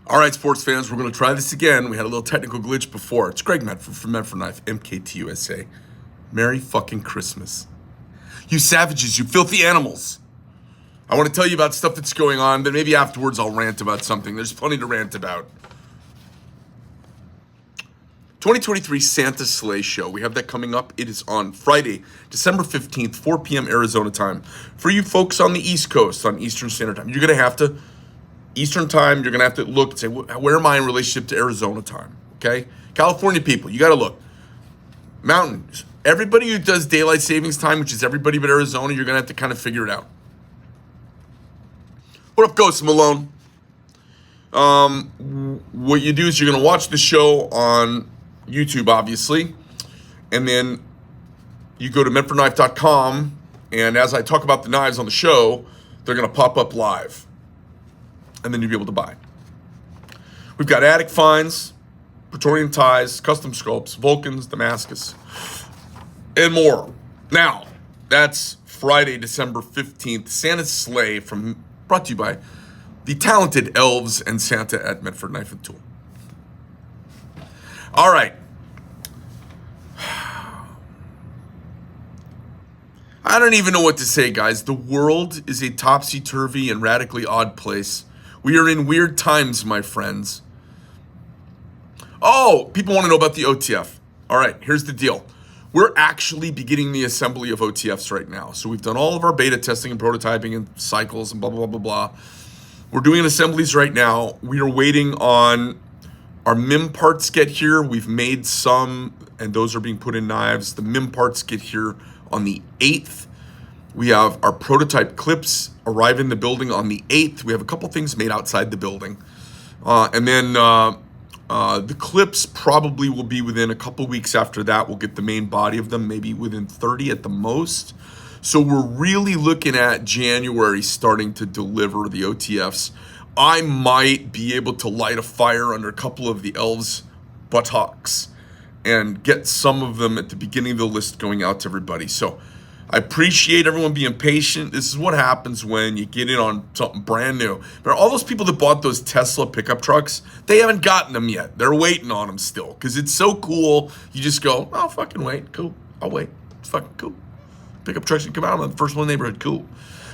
All right, sports fans, we're going to try this again. We had a little technical glitch before. It's Greg Medford from Medford Knife, MKTUSA. Merry fucking Christmas. You savages, you filthy animals. I want to tell you about stuff that's going on, then maybe afterwards I'll rant about something. There's plenty to rant about. 2023 Santa Sleigh Show. We have that coming up. It is on Friday, December 15th, 4 p.m. Arizona time. For you folks on the East Coast, on Eastern Standard Time, you're going to have to Eastern time, you're going to have to look and say, where am I in relationship to Arizona time? Okay? California people, you got to look. Mountains. Everybody who does daylight savings time, which is everybody but Arizona, you're going to have to kind of figure it out. What up, Ghost Malone? What you do is you're going to watch the show on YouTube, obviously. And then you go to medfordknife.com, and as I talk about the knives on the show, they're going to pop up live. And then you'll be able to buy. We've got attic finds, Praetorian ties, custom sculpts, Vulcans, Damascus, and more. Now, that's Friday, December 15th. Santa's Sleigh brought to you by the talented elves and Santa at Medford Knife and Tool. All right. I don't even know what to say, guys. The world is a topsy-turvy and radically odd place. We are in weird times, my friends. Oh, people want to know about the OTF. All right, here's the deal. We're actually beginning the assembly of OTFs right now. So we've done all of our beta testing and prototyping and cycles and blah, blah, blah, blah, blah. We're doing assemblies right now. We are waiting on our MIM parts get here. We've made some, and those are being put in knives. The MIM parts get here on the 8th. We have our prototype clips arrive in the building on the 8th. We have a couple things made outside the building. And then the clips probably will be within a couple weeks after that. We'll get the main body of them, maybe within 30 at the most. So we're really looking at January starting to deliver the OTFs. I might be able to light a fire under a couple of the elves' buttocks and get some of them at the beginning of the list going out to everybody. So I appreciate everyone being patient. This is what happens when you get in on something brand new. But all those people that bought those Tesla pickup trucks, they haven't gotten them yet. They're waiting on them still because it's so cool. You just go, oh, fucking wait. Cool. I'll wait. It's fucking cool. Pickup trucks can come out. I'm the first one in the neighborhood. Cool.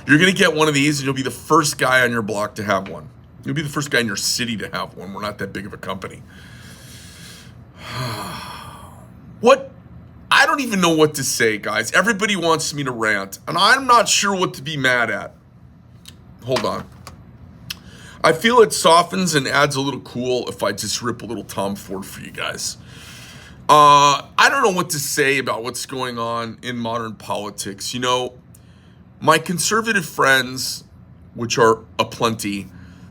You're going to get one of these and you'll be the first guy on your block to have one. You'll be the first guy in your city to have one. We're not that big of a company. What? I don't even know what to say, guys. Everybody wants me to rant, and I'm not sure what to be mad at. Hold on. I feel it softens and adds a little cool if I just rip a little Tom Ford for you guys. I don't know what to say about what's going on in modern politics. You know, my conservative friends, which are aplenty,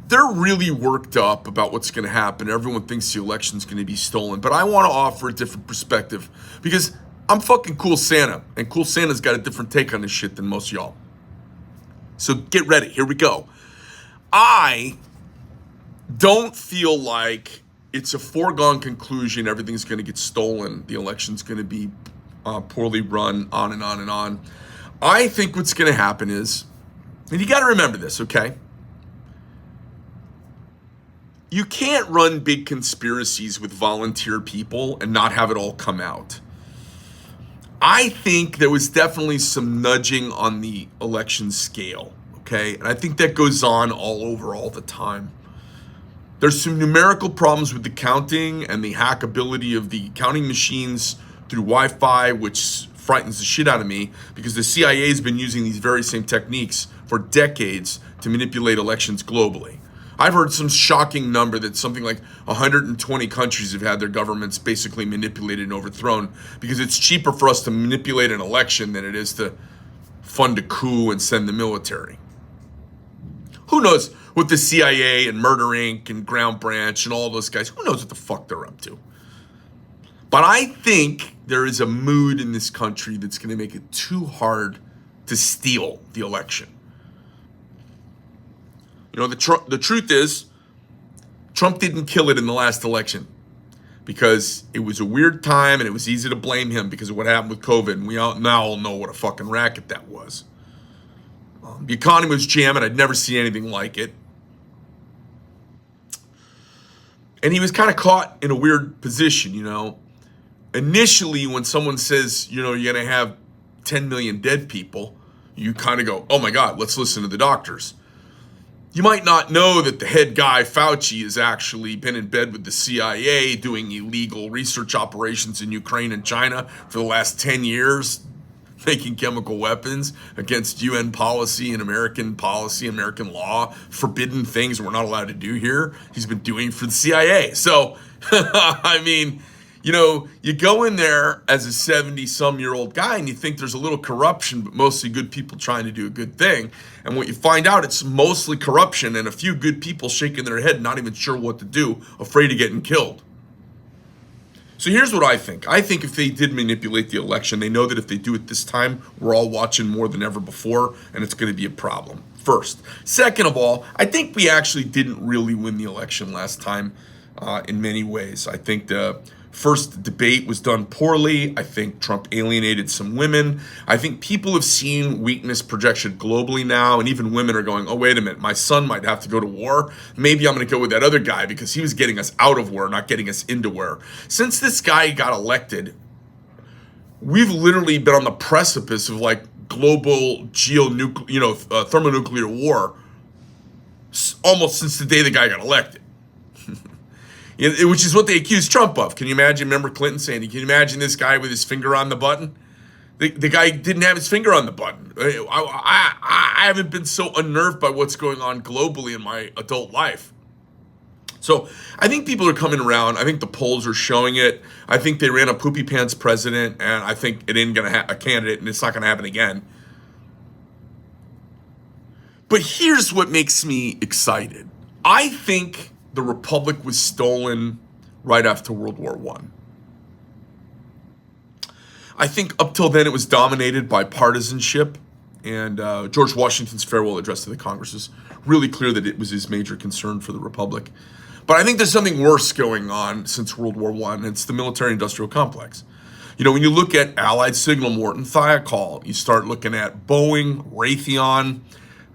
they're really worked up about what's going to happen. Everyone thinks the election's going to be stolen, but I want to offer a different perspective because I'm fucking Cool Santa, and Cool Santa's got a different take on this shit than most y'all. So get ready. Here we go. I don't feel like it's a foregone conclusion everything's going to get stolen. The election's going to be poorly run, on and on and on. I think what's going to happen is, and you got to remember this, okay? You can't run big conspiracies with volunteer people and not have it all come out. I think there was definitely some nudging on the election scale, okay? And I think that goes on all over all the time. There's some numerical problems with the counting and the hackability of the counting machines through Wi-Fi, which frightens the shit out of me because the CIA has been using these very same techniques for decades to manipulate elections globally. I've heard some shocking number that something like 120 countries have had their governments basically manipulated and overthrown because it's cheaper for us to manipulate an election than it is to fund a coup and send the military. Who knows what the CIA and Murder Inc. and Ground Branch and all those guys, who knows what the fuck they're up to? But I think there is a mood in this country that's going to make it too hard to steal the election. You know, the truth is, Trump didn't kill it in the last election because it was a weird time and it was easy to blame him because of what happened with COVID. And we all know what a fucking racket that was. The economy was jamming. I'd never seen anything like it. And he was kind of caught in a weird position, you know. Initially, when someone says, you know, you're going to have 10 million dead people, you kind of go, oh my God, let's listen to the doctors. You might not know that the head guy, Fauci, has actually been in bed with the CIA doing illegal research operations in Ukraine and China for the last 10 years, making chemical weapons against UN policy and American law, forbidden things we're not allowed to do here. He's been doing for the CIA. So, I mean, you know, you go in there as a 70-some-year-old guy and you think there's a little corruption, but mostly good people trying to do a good thing. And what you find out, it's mostly corruption and a few good people shaking their head, not even sure what to do, afraid of getting killed. So here's what I think. I think if they did manipulate the election, they know that if they do it this time, we're all watching more than ever before, and it's going to be a problem. First. Second of all, I think we actually didn't really win the election last time in many ways. I think the first debate was done poorly. I think Trump alienated some women. I think people have seen weakness projection globally now, and even women are going, oh, wait a minute, my son might have to go to war. Maybe I'm going to go with that other guy because he was getting us out of war, not getting us into war. Since this guy got elected, we've literally been on the precipice of like global thermonuclear war almost since the day the guy got elected. Which is what they accused Trump of. Can you imagine? Remember Clinton saying, can you imagine this guy with his finger on the button? The guy didn't have his finger on the button. I haven't been so unnerved by what's going on globally in my adult life. So I think people are coming around. I think the polls are showing it. I think they ran a poopy pants president, and I think it ain't going to a candidate, and it's not going to happen again. But here's what makes me excited. I think the Republic was stolen right after World War I think up till then it was dominated by partisanship, and George Washington's farewell address to the Congress is really clear that it was his major concern for the Republic. But I think there's something worse going on since World War I. It's the military-industrial complex. You know, when you look at Allied Signal, Morton Thiokol, you start looking at Boeing, Raytheon,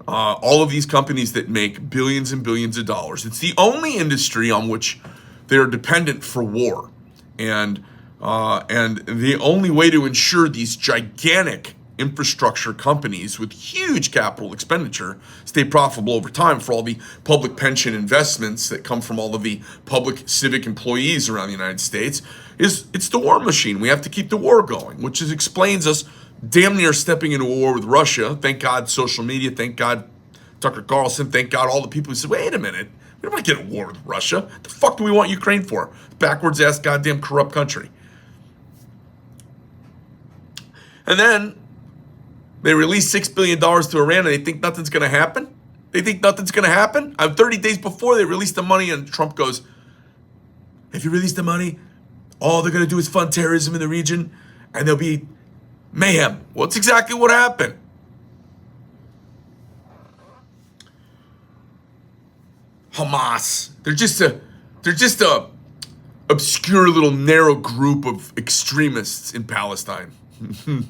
all of these companies that make billions and billions of dollars. It's the only industry on which they're dependent for war. And the only way to ensure these gigantic infrastructure companies with huge capital expenditure stay profitable over time for all the public pension investments that come from all of the public civic employees around the United States is it's the war machine. We have to keep the war going, which explains us damn near stepping into a war with Russia. Thank God social media, thank God Tucker Carlson, thank God all the people who said, wait a minute, we don't want to get a war with Russia. The fuck do we want Ukraine for? Backwards ass goddamn corrupt country. And then they released $6 billion to Iran and they think nothing's going to happen? They think nothing's going to happen? 30 days before they released the money and Trump goes, if you release the money, all they're going to do is fund terrorism in the region and there'll be mayhem. Well, it's exactly what happened. Hamas. They're just a obscure little narrow group of extremists in Palestine.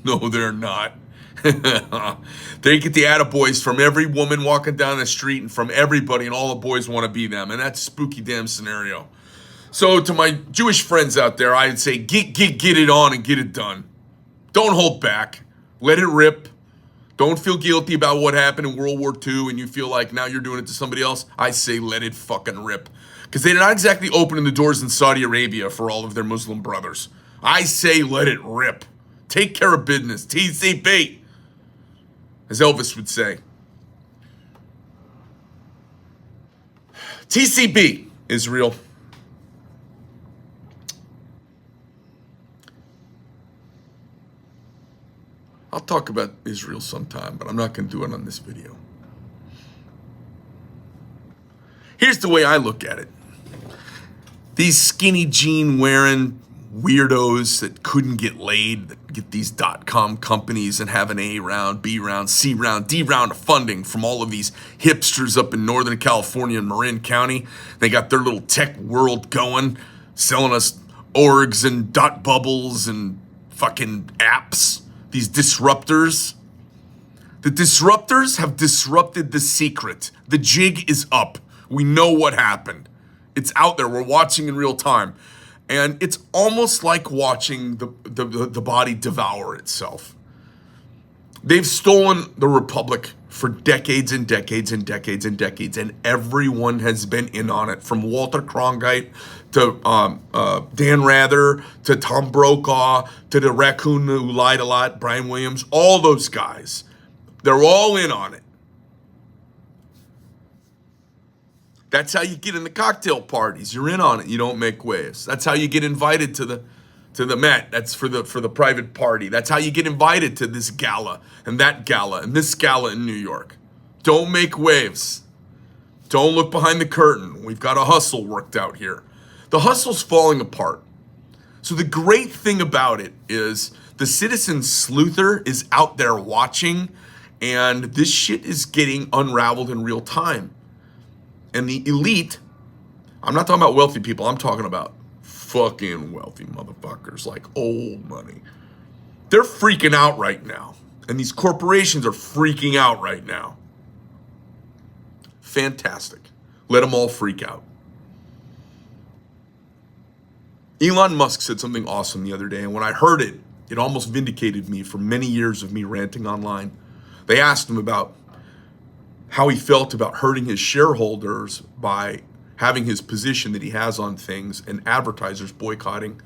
No, they're not. They get the attaboys from every woman walking down the street and from everybody, and all the boys want to be them. And that's a spooky damn scenario. So to my Jewish friends out there, I'd say get it on and get it done. Don't hold back. Let it rip. Don't feel guilty about what happened in World War II and you feel like now you're doing it to somebody else. I say let it fucking rip. Because they're not exactly opening the doors in Saudi Arabia for all of their Muslim brothers. I say let it rip. Take care of business. TCB, as Elvis would say. TCB, Israel. I'll talk about Israel sometime, but I'm not going to do it on this video. Here's the way I look at it. These skinny jean wearing weirdos that couldn't get laid, that get these .com companies and have an A round, B round, C round, D round of funding from all of these hipsters up in Northern California and Marin County. They got their little tech world going, selling us orgs and dot bubbles and fucking apps. These disruptors. The disruptors have disrupted the secret. The jig is up. We know what happened. It's out there. We're watching in real time. And it's almost like watching the body devour itself. They've stolen the Republic for decades and decades and decades and decades, and everyone has been in on it, from Walter Cronkite to Dan Rather to Tom Brokaw to the raccoon who lied a lot, Brian Williams, all those guys. They're all in on it. That's how you get in the cocktail parties. You're in on it. You don't make waves. That's how you get invited to the Met. That's for the private party. That's how you get invited to this gala and that gala and this gala in New York. Don't make waves. Don't look behind the curtain. We've got a hustle worked out here. The hustle's falling apart. So the great thing about it is the citizen sleuther is out there watching, and this shit is getting unraveled in real time. And the elite, I'm not talking about wealthy people, I'm talking about fucking wealthy motherfuckers, like old money. They're freaking out right now. And these corporations are freaking out right now. Fantastic. Let them all freak out. Elon Musk said something awesome the other day, and when I heard it, it almost vindicated me for many years of me ranting online. They asked him about how he felt about hurting his shareholders by having his position that he has on things and advertisers boycotting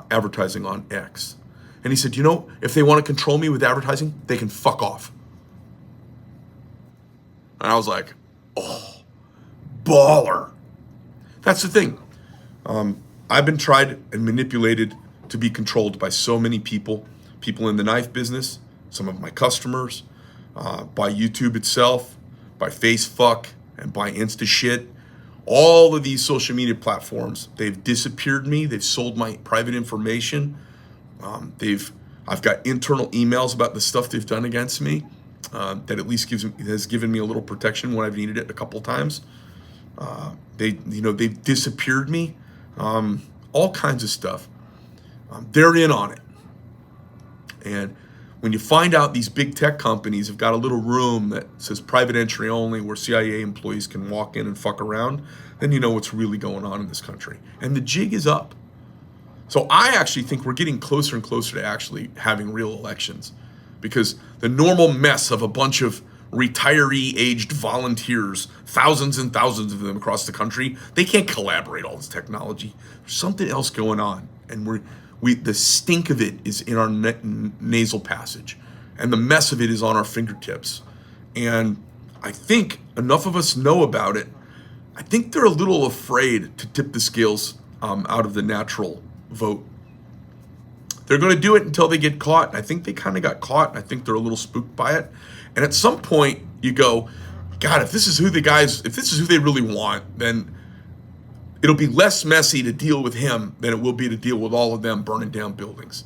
advertising on X. And he said, if they want to control me with advertising, they can fuck off. And I was like, oh, baller. That's the thing. I've been tried and manipulated to be controlled by so many people in the knife business, some of my customers, by YouTube itself, by Facebook, and by InstaShit. All of these social media platforms, they've disappeared me. They've sold my private information. I've got internal emails about the stuff they've done against me that at least has given me a little protection when I've needed it a couple times. They've disappeared me. All kinds of stuff. They're in on it. And when you find out these big tech companies have got a little room that says private entry only, where CIA employees can walk in and fuck around, then you know what's really going on in this country. And the jig is up. So I actually think we're getting closer and closer to actually having real elections, because the normal mess of a bunch of retiree-aged volunteers, thousands and thousands of them across the country, they can't collaborate all this technology. There's something else going on, and the stink of it is in our nasal passage, and the mess of it is on our fingertips. And I think enough of us know about it. I think they're a little afraid to tip the scales out of the natural vote. They're going to do it until they get caught. And I think they kind of got caught. I think they're a little spooked by it. And at some point, you go, God, if this is who they really want, then it'll be less messy to deal with him than it will be to deal with all of them burning down buildings.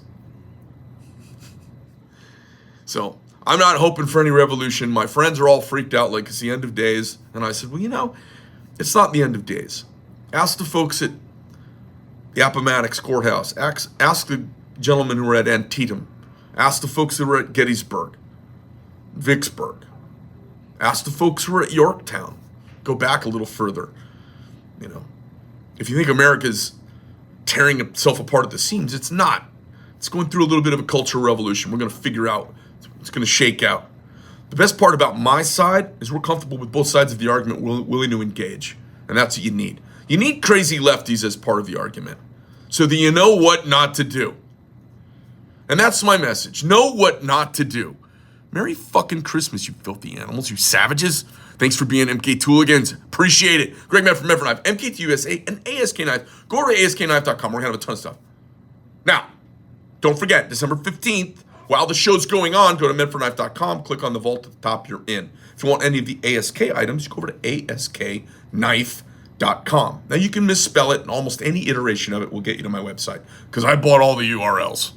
So I'm not hoping for any revolution. My friends are all freaked out like it's the end of days. And I said, well, it's not the end of days. Ask the folks at the Appomattox Courthouse. Ask the gentlemen who were at Antietam. Ask the folks who were at Gettysburg, Vicksburg. Ask the folks who were at Yorktown. Go back a little further. If you think America's tearing itself apart at the seams, it's not. It's going through a little bit of a cultural revolution. We're going to figure out. It's going to shake out. The best part about my side is we're comfortable with both sides of the argument, willing to engage. And that's what you need. You need crazy lefties as part of the argument, so that you know what not to do. And that's my message. Know what not to do. Merry fucking Christmas, you filthy animals, you savages. Thanks for being MK Tooligans. Appreciate it. Greg Medford, Medford Knife, MKT USA, and ASK Knife. Go to ASKKnife.com. We're going to have a ton of stuff. Now, don't forget, December 15th, while the show's going on, go to MedfordKnife.com, click on the vault at the top, you're in. If you want any of the ASK items, go over to ASKKnife.com. Now, you can misspell it, and almost any iteration of it will get you to my website, because I bought all the URLs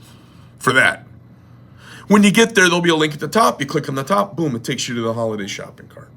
for that. When you get there, there'll be a link at the top. You click on the top, boom, it takes you to the holiday shopping cart.